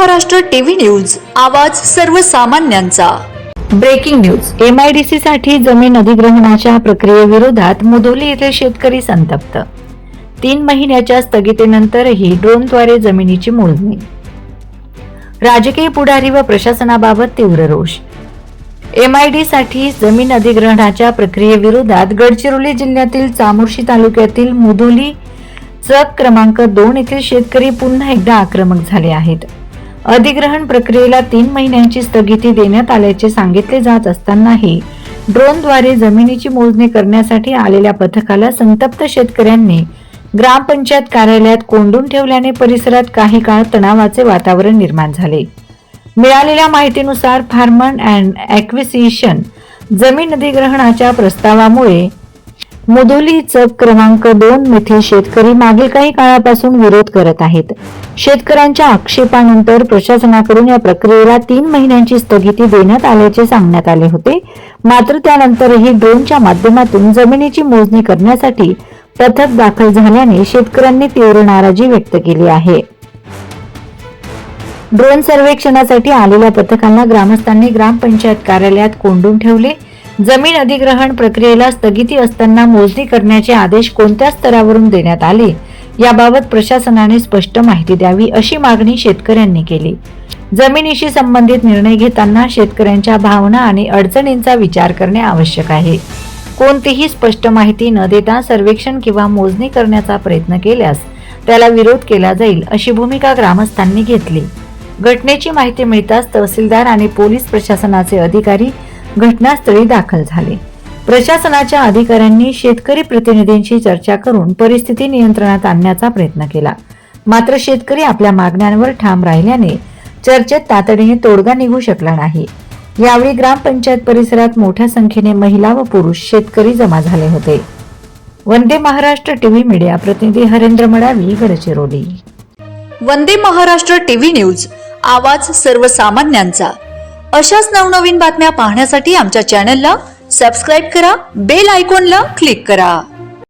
Maharashtra TV news, आवाज सर्वसामान्यांचा। Breaking news. MIDC साठी जमीन अधिग्रहणाच्या प्रक्रियेविरोधात मुधोली येथील शेतकरी संतप्त। 3 महिन्याच्या स्थगितीनंतरही ड्रोनद्वारे जमिनीची मोजणी। राजकीय पुढारी व प्रशासनाबाबत तीव्र रोष। MIDC साठी जमीन अधिग्रहणाच्या प्रक्रियेविरोधात गडचिरोली जिल्ह्यातील चामोर्शी तालुक्यातील मुधोली चक क्रमांक 2 येथील शेतकरी पुन्हा एकदा आक्रमक झाले आहेत। अधिग्रहण प्रक्रियेला 3 महिन्यांची स्थगिती देण्यात आल्याचे सांगितले जात असतानाही ड्रोनद्वारे जमिनीची मोजणी करण्यासाठी आलेल्या पथकाला संतप्त शेतकऱ्यांनी ग्रामपंचायत कार्यालयात कोंडून ठेवल्याने परिसरात काही काळ तणावाचे वातावरण निर्माण झाले। मिळालेल्या माहितीनुसार फार्मर अँड ॲक्विजिशन जमीन अधिग्रहणाच्या प्रस्तावामुळे मुधोली चक क्रमांक 2 येथील शेतकरी मागील काही काळापासून विरोध करत आहेत। शेतकऱ्यांच्या आक्षेपानंतर प्रशासनाकडून या प्रक्रियेला 3 महिन्यांची स्थगिती देण्यात आल्याचे सांगण्यात आले होते। मात्र त्यानंतरही ड्रोनच्या माध्यमातून जमिनीची मोजणी करण्यासाठी पथक दाखल झाल्याने शेतकऱ्यांनी तीव्र नाराजी व्यक्त केली आहे। ड्रोन सर्वेक्षणासाठी आलेल्या पथकांना ग्रामस्थांनी ग्रामपंचायत कार्यालयात कोंडून ठेवले। जमीन अधिग्रहण प्रक्रियेला स्थगिती असताना मोजणी करण्याचे आदेश कोणत्या स्तरावरून देण्यात आले याबाबत प्रशासनाने स्पष्ट माहिती द्यावी अशी मागणी शेतकऱ्यांनी केली। जमिनीशी संबंधित निर्णय घेताना शेतकऱ्यांच्या भावना आणि अडचणींचा विचार करणे आवश्यक आहे। कोणतीही स्पष्ट माहिती न देता सर्वेक्षण किंवा मोजणी करण्याचा प्रयत्न केल्यास त्याला विरोध केला जाईल अशी भूमिका ग्रामस्थांनी घेतली। घटनेची माहिती मिळताच तहसीलदार आणि पोलीस प्रशासनाचे अधिकारी घटनास्थळी दाखल झाले। प्रशासनाच्या अधिकाऱ्यांनी शेतकरी प्रतिनिधींशी चर्चा करून परिस्थिती नियंत्रणात आणण्याचा प्रयत्न केला। मात्र शेतकरी आपल्या मागण्यांवर ठाम राहिल्याने चर्चेत तातडीने तोडगा निघू शकला नाही। यावेळी ग्रामपंचायत परिसरात मोठ्या संख्येने महिला व पुरुष शेतकरी जमा झाले होते। वंदे महाराष्ट्र टीव्ही मीडिया प्रतिनिधी हरेंद्र मडावी, गडचिरोली। वंदे महाराष्ट्र टीव्ही न्यूज, आवाज सर्वसामान्यांचा। अशाच नवनवीन बातम्या पाहण्यासाठी आमच्या चॅनलला सबस्क्राइब करा, बेल आयकॉनला क्लिक करा।